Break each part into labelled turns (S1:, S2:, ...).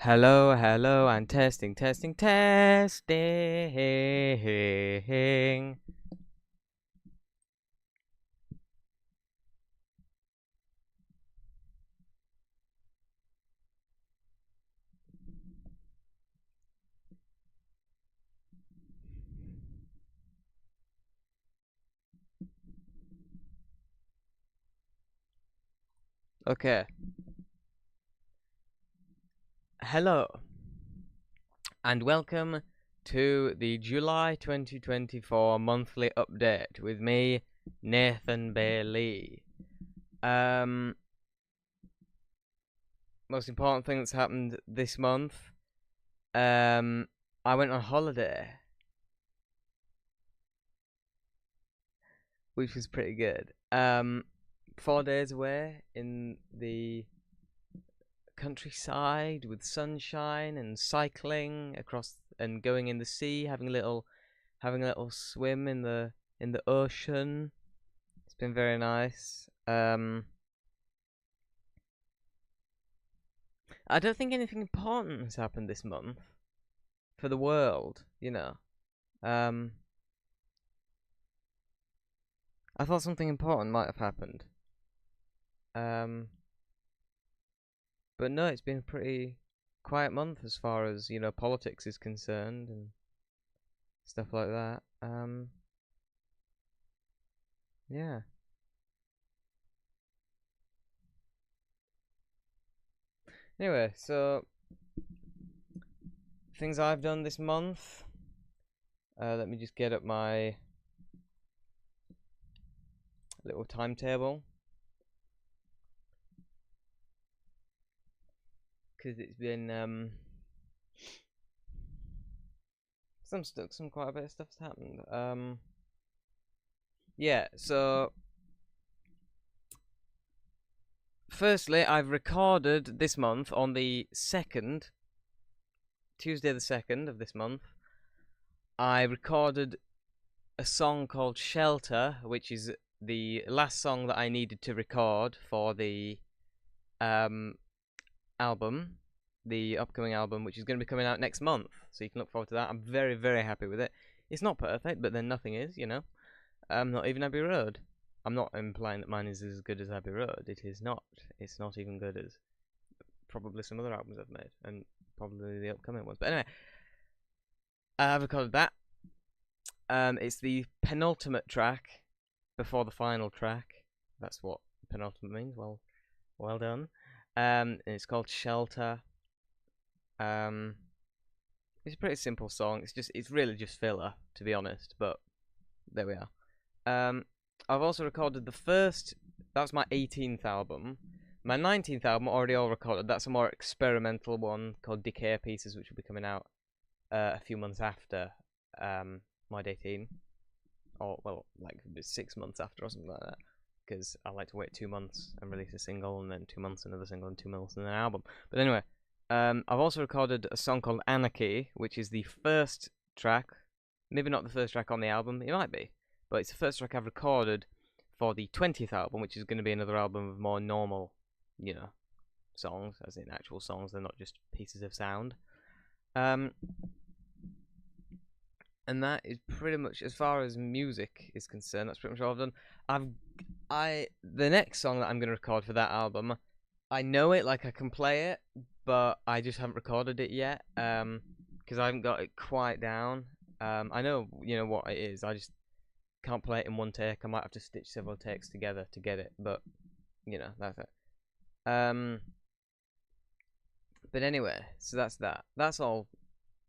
S1: Hello, hello, and testing, testing, testing. Okay, hello, and welcome to the July 2024 monthly update with me, Nathan Bailey. Most important thing that's happened this month. I went on holiday, which was pretty good. 4 days away in the countryside with sunshine and cycling across and going in the sea, having a little swim in the ocean. It's been very nice. I don't think anything important has happened this month for the world, you know. Um I thought something important might have happened. Um but no, it's been a pretty quiet month as far as, politics is concerned and stuff like that. Yeah. Anyway, so things I've done this month. Let me just get up my little timetable because it's been some quite a bit of stuff's happened. Yeah. So firstly, I've recorded this month on the second Tuesday, the 2nd of this month. I recorded a song called Shelter, which is the last song that I needed to record for the album, the upcoming album, which is going to be coming out next month. So you can look forward to that. I'm very, very happy with it. It's not perfect, but then nothing is, Not even Abbey Road. I'm not implying that mine is as good as Abbey Road. It is not. It's not even good as probably some other albums I've made, and probably the upcoming ones. But anyway, I've recorded that. It's the penultimate track before the final track. That's what penultimate means. Well done. And it's called Shelter. It's a pretty simple song. It's really just filler, to be honest. But there we are. I've also recorded the first. That's my 18th album. My 19th album already all recorded. That's a more experimental one called Decay Pieces, which will be coming out a few months after Mod 18, or well, like 6 months after or something like that. Because I like to wait 2 months and release a single, and then 2 months another single, and 2 months and an album. But anyway, I've also recorded a song called Anarchy, which is the first track. Maybe not the first track on the album. It might be, but it's the first track I've recorded for the 20th album, which is going to be another album of more normal, songs, as in actual songs. They're not just pieces of sound. And that is pretty much, as far as music is concerned, that's pretty much all I've done. The next song that I'm gonna record for that album, I know it, like I can play it, but I just haven't recorded it yet, because I haven't got it quite down. I know, what it is. I just can't play it in one take. I might have to stitch several takes together to get it, but that's it. But anyway, so that's that. That's all.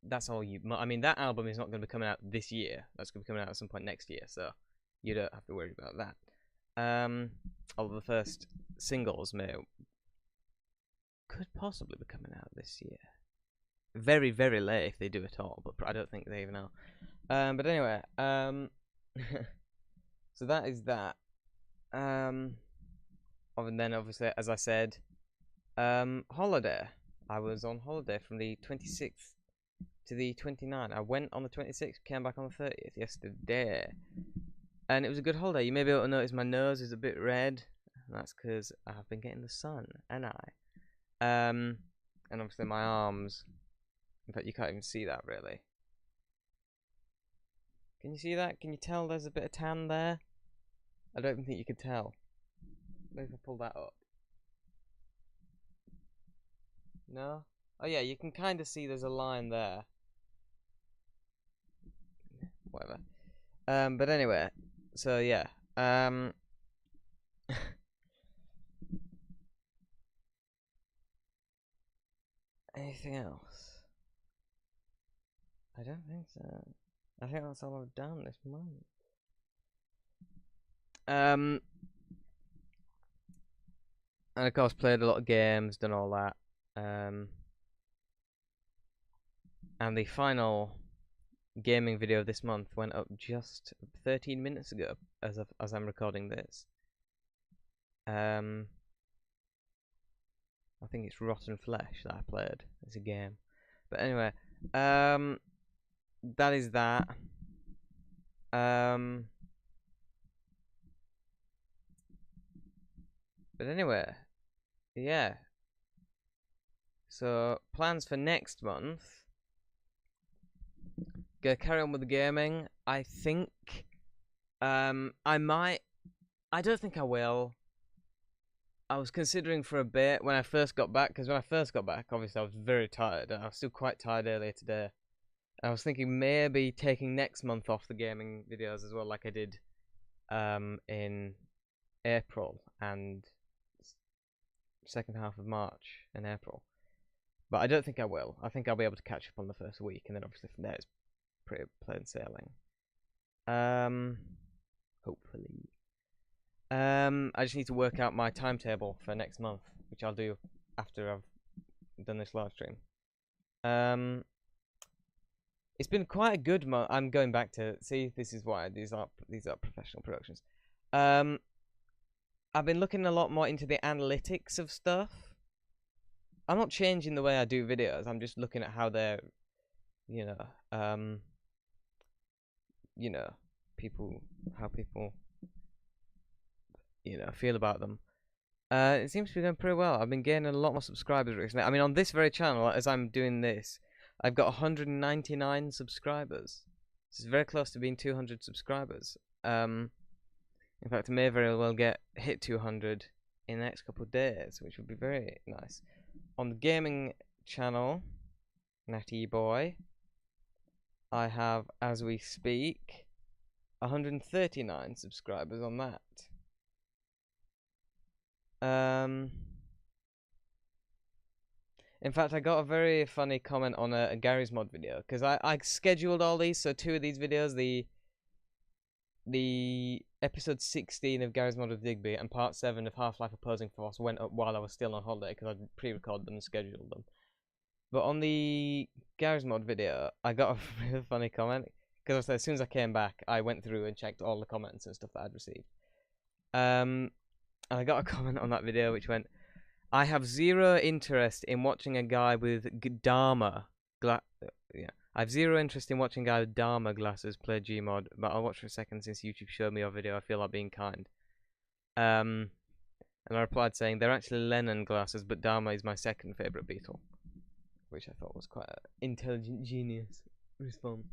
S1: I mean, that album is not going to be coming out this year. That's going to be coming out at some point next year, so you don't have to worry about that. Although the first singles could possibly be coming out this year. Very, very late if they do at all, but I don't think they even know. But anyway, so that is that. And then obviously, as I said, holiday. I was on holiday from the 26th to the 29th. I went on the 26th, came back on the 30th yesterday. And it was a good holiday. You may be able to notice my nose is a bit red. And that's because I've been getting the sun, and I. and obviously my arms. In fact, you can't even see that really. Can you see that? Can you tell there's a bit of tan there? I don't even think you could tell. Maybe if I pull that up. No? Oh yeah, you can kind of see there's a line there. Whatever. But anyway, so yeah. Anything else? I don't think so. I think that's all I've done this month. And of course played a lot of games, done all that. And the final gaming video of this month went up just 13 minutes ago, as I'm recording this. I think it's Rotten Flesh that I played. It's a game, but anyway, that is that. But anyway, yeah. So plans for next month. Gonna carry on with the gaming. I think I might. I don't think I will. I was considering for a bit when I first got back, because when I first got back, obviously I was very tired. I was still quite tired earlier today. I was thinking maybe taking next month off the gaming videos as well, like I did in April and second half of March and April. But I don't think I will. I think I'll be able to catch up on the first week, and then obviously from there it's pretty plain sailing. Hopefully. I just need to work out my timetable for next month, which I'll do after I've done this live stream. It's been quite a good month. I'm going back to see. This is why these are professional productions. I've been looking a lot more into the analytics of stuff. I'm not changing the way I do videos. I'm just looking at how they're, how people, feel about them. It seems to be going pretty well. I've been gaining a lot more subscribers recently. I mean, on this very channel, as I'm doing this, I've got 199 subscribers. This is very close to being 200 subscribers. In fact, I may very well hit 200 in the next couple of days, which would be very nice. On the gaming channel, Natty Boy, I have, as we speak, 139 subscribers on that. In fact, I got a very funny comment on a Gary's Mod video, because I scheduled all these, so 2 of these videos, the episode 16 of Gary's Mod with Digby and part 7 of Half-Life Opposing Force went up while I was still on holiday, because I pre-recorded them and scheduled them. But on the Gary's Mod video, I got a really funny comment, because as soon as I came back, I went through and checked all the comments and stuff that I'd received. And I got a comment on that video which went, I have zero interest in watching a guy with Dharma I have zero interest in watching a guy with Dharma glasses play Gmod, but I'll watch for a second since YouTube showed me your video. I feel like being kind. And I replied saying, they're actually Lennon glasses, but Dharma is my second favourite Beatle. Which I thought was quite an intelligent, genius response.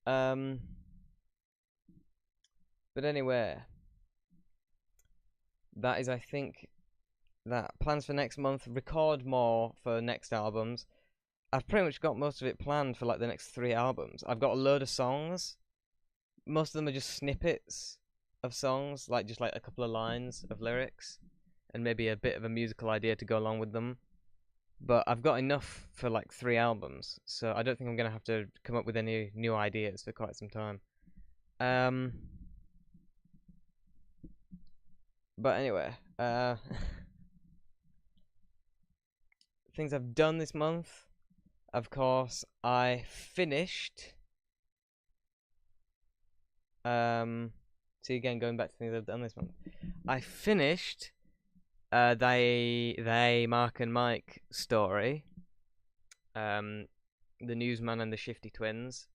S1: But anyway, that is, I think, that. Plans for next month, record more for next albums. I've pretty much got most of it planned for like the next 3 albums. I've got a load of songs. Most of them are just snippets of songs, like just like a couple of lines of lyrics and maybe a bit of a musical idea to go along with them. But I've got enough for like 3 albums, so I don't think I'm going to have to come up with any new ideas for quite some time. But anyway, things I've done this month. Of course, I finished. See again, going back to things I've done this month. I finished they Mark and Mike story. The Newsman and the Shifty Twins.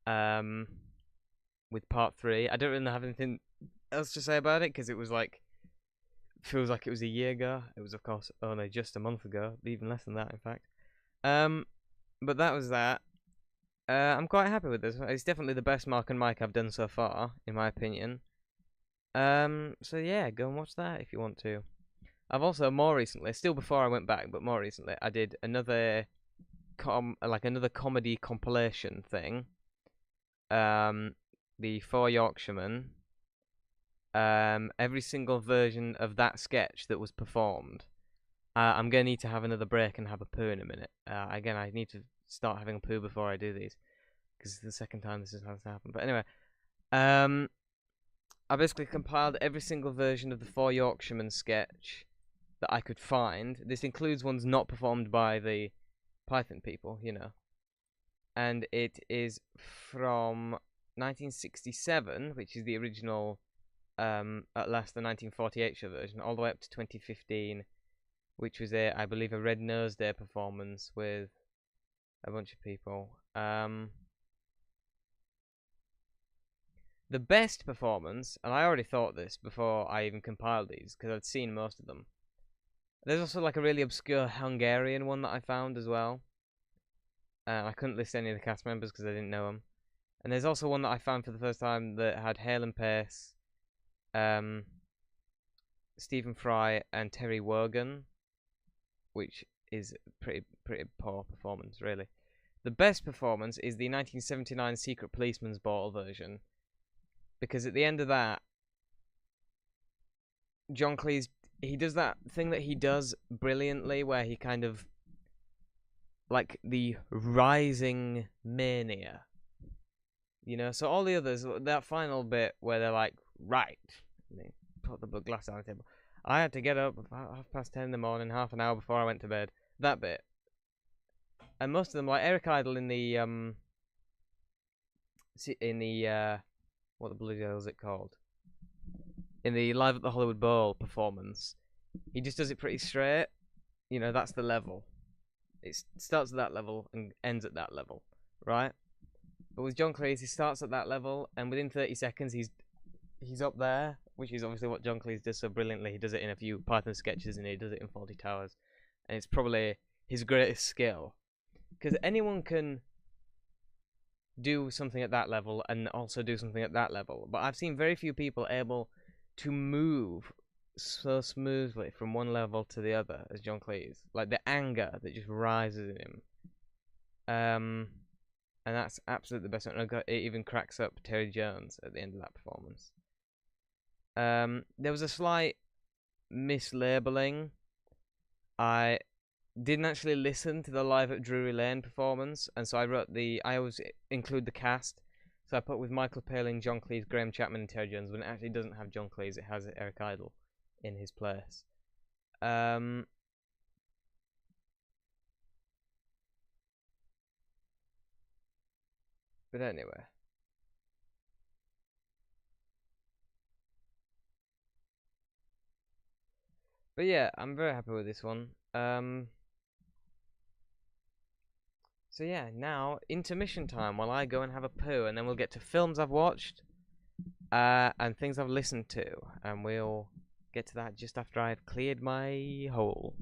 S1: With part 3. I don't really have anything else to say about it because it was like feels like it was a year ago. It was, of course, only just a month ago, even less than that, in fact. Um, but that was that. I'm quite happy with this. It's definitely the best Mark and Mike I've done so far, in my opinion. So yeah, go and watch that if you want to. I've also more recently, still before I went back, but more recently, I did another another comedy compilation thing. The Four Yorkshiremen. Every single version of that sketch that was performed. I'm gonna need to have another break and have a poo in a minute. Again, I need to start having a poo before I do these because it's the second time this has happened. But anyway, I basically compiled every single version of the Four Yorkshiremen sketch that I could find. This includes ones not performed by the Python people, you know. And it is from 1967, which is the original, at last the 1948 show version, all the way up to 2015, which was I believe, a Red Nose Day performance with a bunch of people. The best performance, and I already thought this before I even compiled these, because I'd seen most of them. There's also like a really obscure Hungarian one that I found as well. I couldn't list any of the cast members because I didn't know them. And there's also one that I found for the first time that had Hale and Pace, Stephen Fry, and Terry Wogan, which is pretty poor performance, really. The best performance is the 1979 Secret Policeman's Ball version, because at the end of that, John Cleese, he does that thing that he does brilliantly, where he kind of, like, the rising mania, you know. So all the others, that final bit where they're like, right, they put the glass on the table. I had to get up about 10:30 in the morning, half an hour before I went to bed. That bit, and most of them, like Eric Idle in the what the bloody hell is it called? In the Live at the Hollywood Bowl performance, he just does it pretty straight. You know, that's the level. It starts at that level and ends at that level, right? But with John Cleese, he starts at that level, and within 30 seconds, he's up there, which is obviously what John Cleese does so brilliantly. He does it in a few Python sketches, and he does it in Fawlty Towers, and it's probably his greatest skill, because anyone can do something at that level and also do something at that level, but I've seen very few people able to move so smoothly from one level to the other as John Cleese. Like the anger that just rises in him. And that's absolutely the best one. It even cracks up Terry Jones at the end of that performance. There was a slight mislabeling. I didn't actually listen to the Live at Drury Lane performance, and so I always include the cast. So I put with Michael Palin, John Cleese, Graham Chapman, and Terry Jones, when it actually doesn't have John Cleese, it has Eric Idle in his place. But anyway. But yeah, I'm very happy with this one. So yeah, now intermission time while I go and have a poo, and then we'll get to films I've watched, and things I've listened to, and we'll get to that just after I've cleared my hole.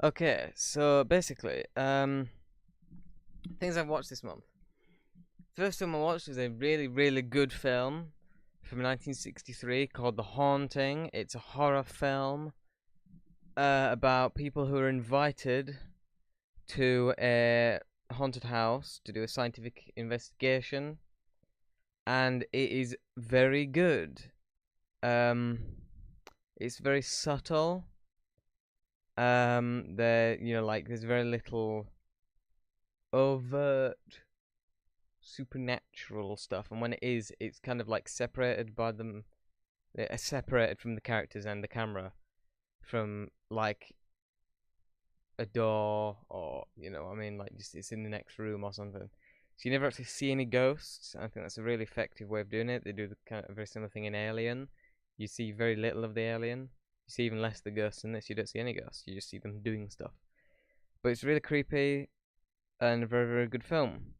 S1: Okay, so basically, things I've watched this month. First film I watched was a really, really good film from 1963 called The Haunting. It's a horror film about people who are invited to a haunted house to do a scientific investigation, and it is very good. Um, it's very subtle. Like there's very little overt supernatural stuff, and when it is, it's kind of like separated by them, separated from the characters and the camera from like a door, or like just it's in the next room or something. So you never actually see any ghosts. I think that's a really effective way of doing it. They do the kind of very similar thing in Alien. You see very little of the alien. You see even less of the ghosts in this. You don't see any ghosts. You just see them doing stuff. But it's really creepy and a very, very good film.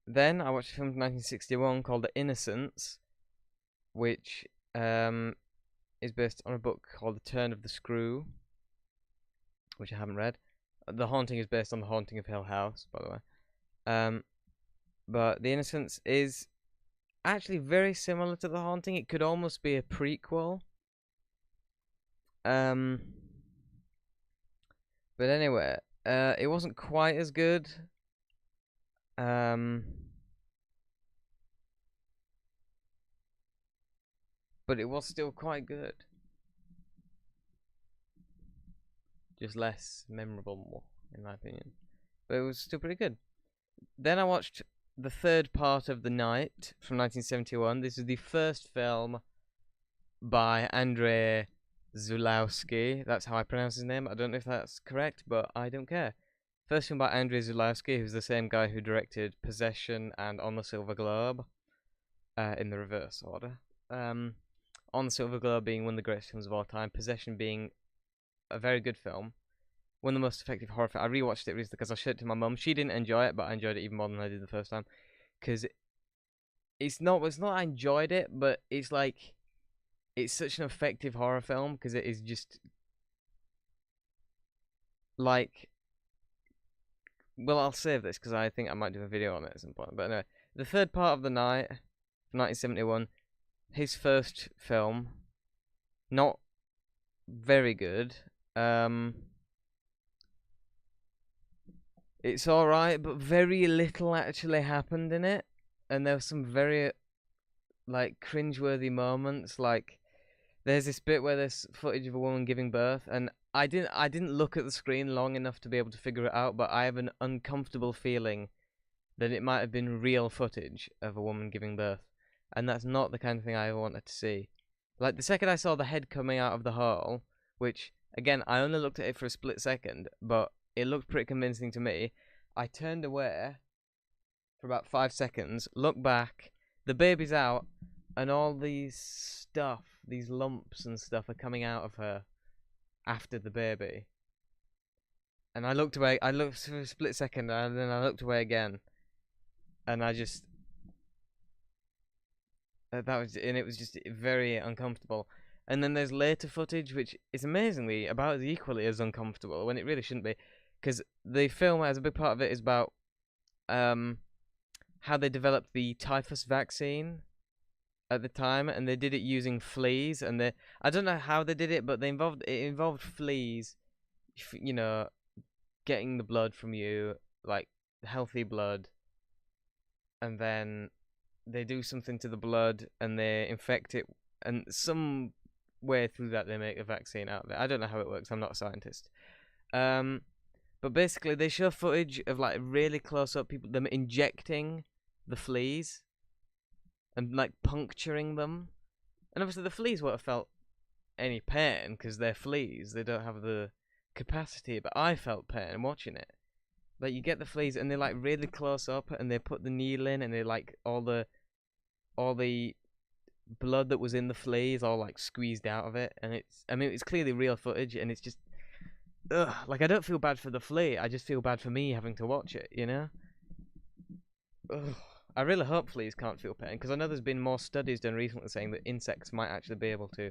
S1: Then I watched a film from 1961 called The Innocents, which is based on a book called The Turn of the Screw, which I haven't read. The Haunting is based on The Haunting of Hill House, by the way. But The Innocents is actually very similar to The Haunting. It could almost be a prequel. But anyway, it wasn't quite as good. But it was still quite good. Just less memorable, in my opinion. But it was still pretty good. Then I watched The Third Part of the Night from 1971. This is the first film by Andrzej Zulawski. That's how I pronounce his name. I don't know if that's correct, but I don't care. First film by Andrzej Zulawski, who's the same guy who directed Possession and On the Silver Globe, in the reverse order. On the Silver Globe being one of the greatest films of all time, Possession being a very good film, one of the most effective horror films. I rewatched it recently because I showed it to my mum. She didn't enjoy it, but I enjoyed it even more than I did the first time. Because it's not I enjoyed it, but it's like, it's such an effective horror film because it is just like, well, I'll save this because I think I might do a video on it at some point. But anyway, The Third Part of the Night, 1971, his first film, not very good. It's alright, but very little actually happened in it, and there were some very like cringeworthy moments. Like there's this bit where there's footage of a woman giving birth, and I didn't look at the screen long enough to be able to figure it out, but I have an uncomfortable feeling that it might have been real footage of a woman giving birth, and that's not the kind of thing I wanted to see. Like the second I saw the head coming out of the hole, which again I only looked at it for a split second, but it looked pretty convincing to me. I turned away for about 5 seconds, looked back, the baby's out, and all these lumps and stuff are coming out of her after the baby. And I looked away, I looked for a split second, and then I looked away again. And I just, it was just very uncomfortable. And then there's later footage, which is amazingly about as equally as uncomfortable, when it really shouldn't be. Because the film, as a big part of it, is about how they developed the typhus vaccine at the time, and they did it using fleas. And I don't know how they did it, but it involved fleas, getting the blood from you, like healthy blood, and then they do something to the blood and they infect it, and some way through that they make a vaccine out of it. I don't know how it works. I'm not a scientist. But basically they show footage of like really close up people, them injecting the fleas and like puncturing them. And obviously the fleas won't have felt any pain because they're fleas. They don't have the capacity, but I felt pain watching it. Like you get the fleas and they're like really close up, and they put the needle in, and they like all the blood that was in the flea is all like squeezed out of it, and it's clearly real footage, and it's just like I don't feel bad for the flea, I just feel bad for me having to watch it, Ugh. I really hope fleas can't feel pain, because I know there's been more studies done recently saying that insects might actually be able to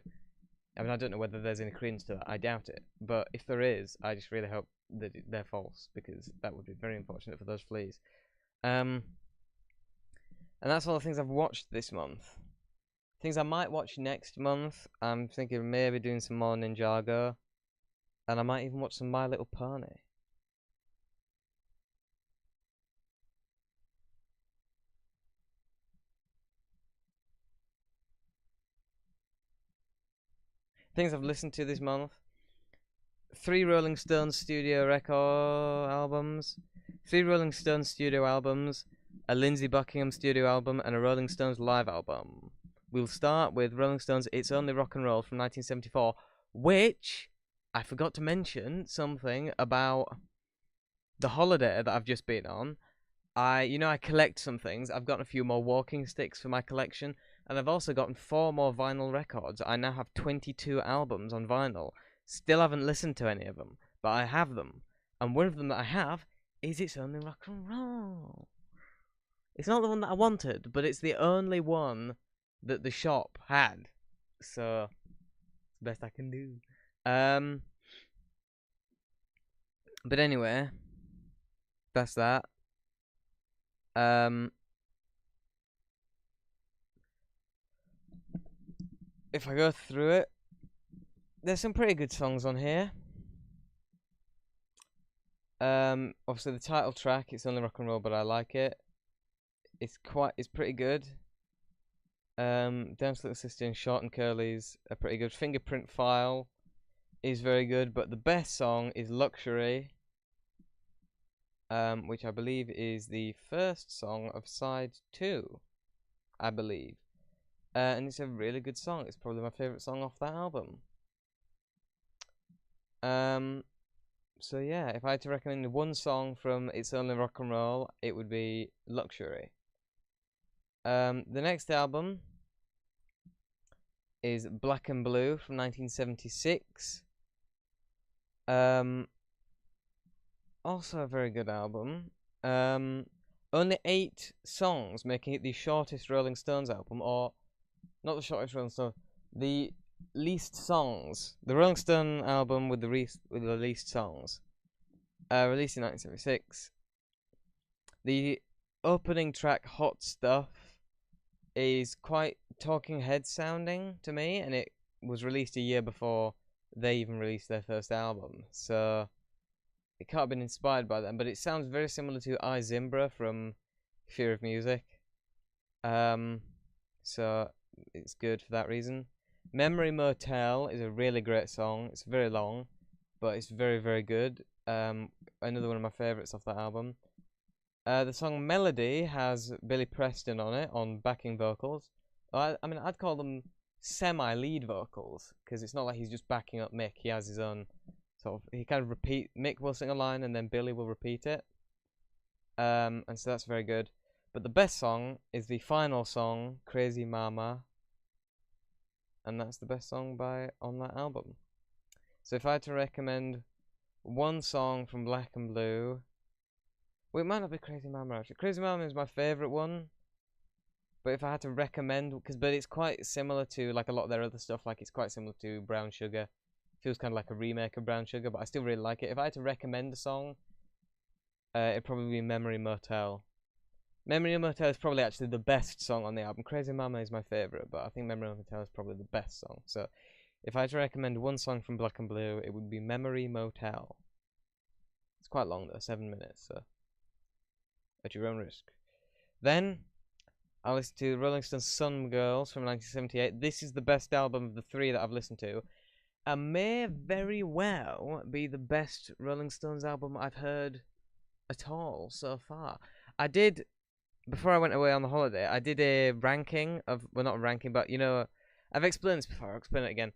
S1: I mean, I don't know whether there's any credence to that. I doubt it. But if there is, I just really hope that they're false, because that would be very unfortunate for those fleas. And that's all the things I've watched this month. Things I might watch next month. I'm thinking of maybe doing some more Ninjago. And I might even watch some My Little Pony. Things I've listened to this month: 3 Rolling Stones studio record albums, 3 Rolling Stones studio albums, a Lindsey Buckingham studio album, and a Rolling Stones live album. We'll start with Rolling Stones' It's Only Rock and Roll from 1974, which I forgot to mention something about the holiday that I've just been on. I collect some things. I've gotten a few more walking sticks for my collection, and I've also gotten 4 more vinyl records. I now have 22 albums on vinyl. Still haven't listened to any of them, but I have them. And one of them that I have is It's Only Rock and Roll. It's not the one that I wanted, but it's the only one that the shop had. So, it's the best I can do. But anyway, that's that. If I go through it, there's some pretty good songs on here. Obviously the title track, It's Only Rock and Roll, but I like it. It's pretty good. Dance Little Sister and Short and Curly's are pretty good. Fingerprint File is very good, but the best song is Luxury, which I believe is the first song of side 2, I believe. And it's a really good song. It's probably my favourite song off that album. So yeah, if I had to recommend one song from It's Only Rock and Roll, it would be Luxury. The next album is Black and Blue from 1976. Also a very good album. Only 8 songs, making it the shortest Rolling Stones album, or not the shortest Rolling Stones, the least songs. The Rolling Stone album with the least songs. Released in 1976. The opening track, Hot Stuff, is quite Talking Heads sounding to me, and it was released a year before they even released their first album. So it can't have been inspired by them, but it sounds very similar to I Zimbra from Fear of Music. So it's good for that reason. Memory Motel is a really great song. It's very long, but it's very, very good. Another one of my favourites off that album. The song Melody has Billy Preston on it, on backing vocals. I mean, I'd call them semi-lead vocals, because it's not like he's just backing up Mick. He has his own sort of, he kind of Mick will sing a line and then Billy will repeat it. And so that's very good. But the best song is the final song, Crazy Mama. And that's the best song on that album. So if I had to recommend one song from Black and Blue, well, it might not be Crazy Mama actually. Crazy Mama is my favourite one. But if I had to recommend, but it's quite similar to like a lot of their other stuff. Like it's quite similar to Brown Sugar. Feels kind of like a remake of Brown Sugar, but I still really like it. If I had to recommend a song, it'd probably be Memory Motel. Memory Motel is probably actually the best song on the album. Crazy Mama is my favourite, but I think Memory Motel is probably the best song. So if I had to recommend one song from Black and Blue, it would be Memory Motel. It's quite long though, 7 minutes, so at your own risk. Then I listened to Rolling Stones' Some Girls from 1978. This is the best album of the 3 that I've listened to, and may very well be the best Rolling Stones album I've heard at all so far. I did, before I went away on the holiday, I did a ranking of, well, not a ranking, but I've explained this before, I'll explain it again.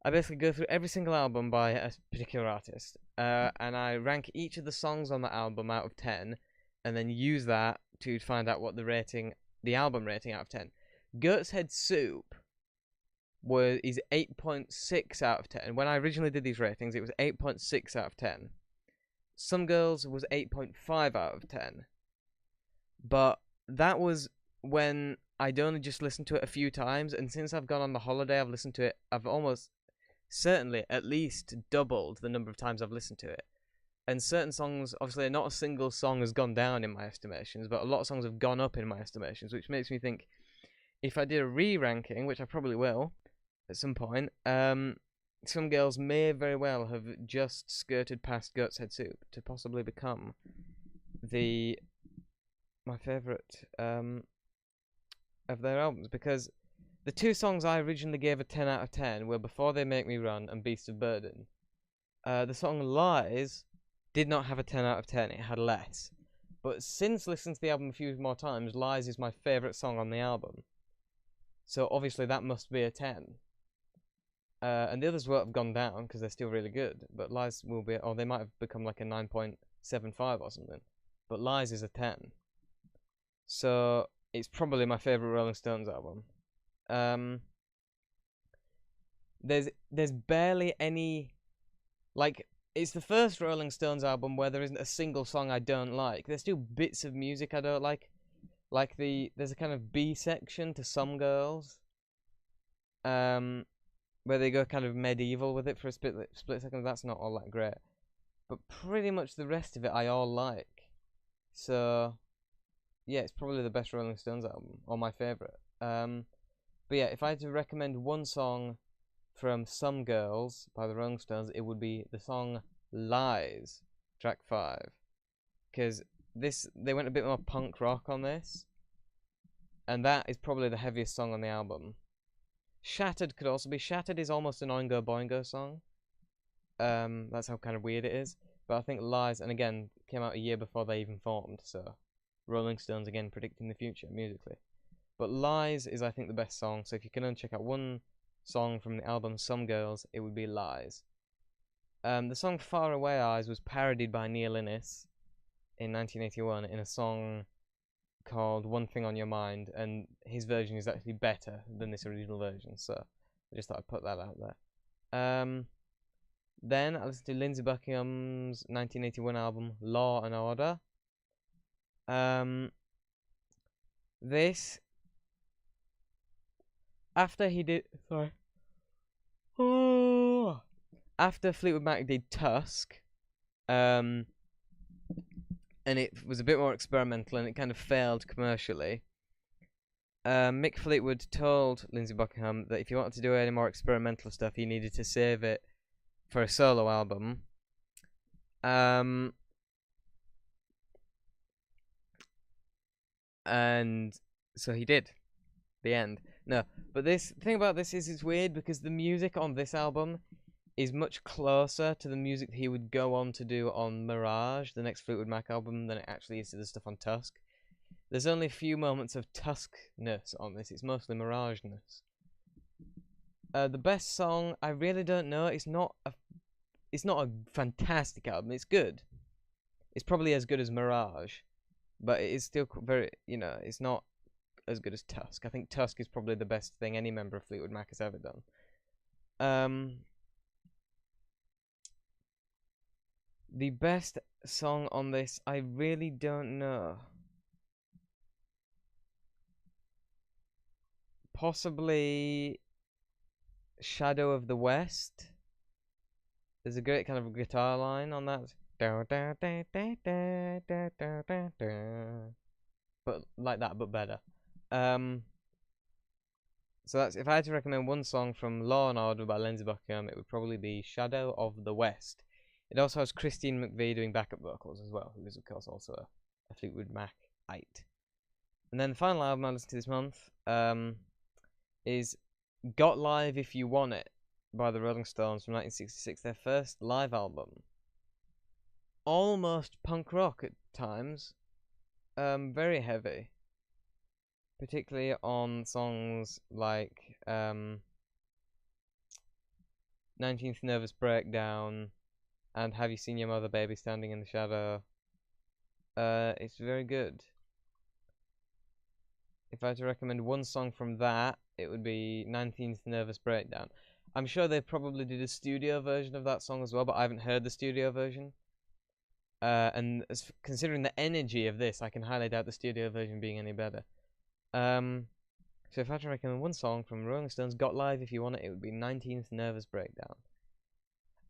S1: I basically go through every single album by a particular artist, and I rank each of the songs on the album out of 10, and then use that to find out what the album rating out of 10. Goat's Head Soup is 8.6 out of 10. When I originally did these ratings, it was 8.6 out of 10. Some Girls was 8.5 out of 10. But that was when I'd only just listened to it a few times, and since I've gone on the holiday, I've listened to it, certainly at least doubled the number of times I've listened to it. And certain songs, obviously, not a single song has gone down in my estimations, but a lot of songs have gone up in my estimations, which makes me think if I did a re-ranking, which I probably will at some point, Some Girls may very well have just skirted past Goat's Head Soup to possibly become my favourite of their albums, because the two songs I originally gave a 10 out of 10 were Before They Make Me Run and Beast of Burden. The song Lies did not have a 10 out of 10, it had less. But since listening to the album a few more times, Lies is my favourite song on the album. So obviously that must be a 10. And the others won't have gone down because they're still really good. But Lies will be, or they might have become like a 9.75 or something. But Lies is a 10. So it's probably my favourite Rolling Stones album. There's barely any, like, it's the first Rolling Stones album where there isn't a single song I don't like. There's still bits of music I don't like. Like there's a kind of B section to Some Girls, where they go kind of medieval with it for a split second. That's not all that great, but pretty much the rest of it I all like. So yeah, it's probably the best Rolling Stones album, or my favourite. But yeah, if I had to recommend one song from Some Girls by the Rolling Stones, it would be the song Lies, track 5. Because they went a bit more punk rock on this, and that is probably the heaviest song on the album. Shattered could also be. Shattered is almost an Oingo Boingo song. That's how kind of weird it is. But I think Lies, and again, came out a year before they even formed, so Rolling Stones again predicting the future musically. But Lies is, I think, the best song, so if you can only check out one song from the album Some Girls, it would be Lies. The song Far Away Eyes was parodied by Neil Innes in 1981 in a song called One Thing on Your Mind, and his version is actually better than this original version, so I just thought I'd put that out there. Then I listened to Lindsey Buckingham's 1981 album Law and Order. This, after he did, after Fleetwood Mac did Tusk, and it was a bit more experimental and it kind of failed commercially, Mick Fleetwood told Lindsey Buckingham that if he wanted to do any more experimental stuff, he needed to save it for a solo album. And so he did. The end. No, but the thing about this is it's weird because the music on this album is much closer to the music he would go on to do on Mirage, the next Fleetwood Mac album, than it actually is to the stuff on Tusk. There's only a few moments of Tusk-ness on this. It's mostly Mirage-ness. The best song, I really don't know. It's not a fantastic album. It's good. It's probably as good as Mirage, but it is still very, it's not as good as Tusk. I think Tusk is probably the best thing any member of Fleetwood Mac has ever done. The best song on this, I really don't know. Possibly Shadow of the West. There's a great kind of guitar line on that. But like that, but better. So that's, if I had to recommend one song from Law and Order by Lindsey Buckingham, it would probably be Shadow of the West. It also has Christine McVie doing backup vocals as well, who is of course also a Fleetwood Mac-ite. And then the final album I listened to this month is Got Live If You Want It by the Rolling Stones from 1966, their first live album. Almost punk rock at times, very heavy, particularly on songs like 19th Nervous Breakdown and Have You Seen Your Mother Baby Standing in the Shadow. It's very good. If I had to recommend one song from that, it would be 19th Nervous Breakdown. I'm sure they probably did a studio version of that song as well, but I haven't heard the studio version. And considering the energy of this, I can highly doubt the studio version being any better. So if I had to recommend one song from Rolling Stones Got Live, if you want it, it would be 19th Nervous Breakdown.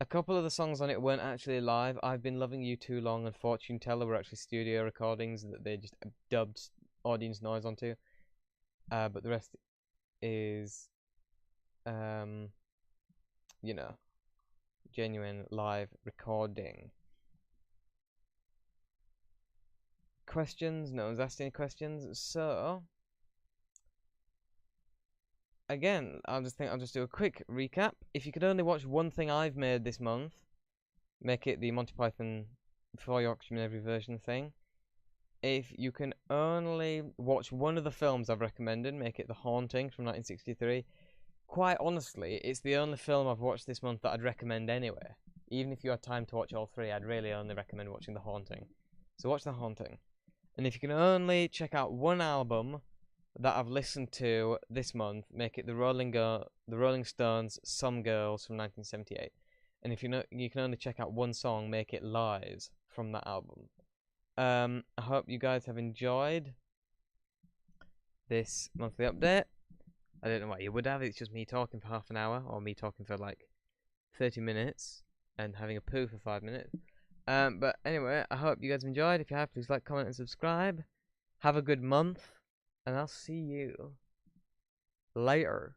S1: A couple of the songs on it weren't actually live. I've Been Loving You Too Long and Fortune Teller were actually studio recordings that they just dubbed audience noise onto. But the rest is, you know, genuine live recording. Questions? No one's asked any questions, so again, I'll just do a quick recap. If you could only watch one thing I've made this month, make it the Monty Python For Yorkshiremen Every Version thing. If you can only watch one of the films I've recommended, make it The Haunting from 1963. Quite honestly, it's the only film I've watched this month that I'd recommend anyway. Even if you had time to watch all three, I'd really only recommend watching The Haunting. So watch The Haunting. And if you can only check out one album that I've listened to this month, make it the Rolling Stones' Some Girls from 1978. And if you can only check out one song, make it Lies from that album. I hope you guys have enjoyed this monthly update. I don't know what you would have. It's just me talking for half an hour, or me talking for like 30 minutes and having a poo for 5 minutes. But anyway, I hope you guys have enjoyed. If you have, please like, comment, and subscribe. Have a good month, and I'll see you later.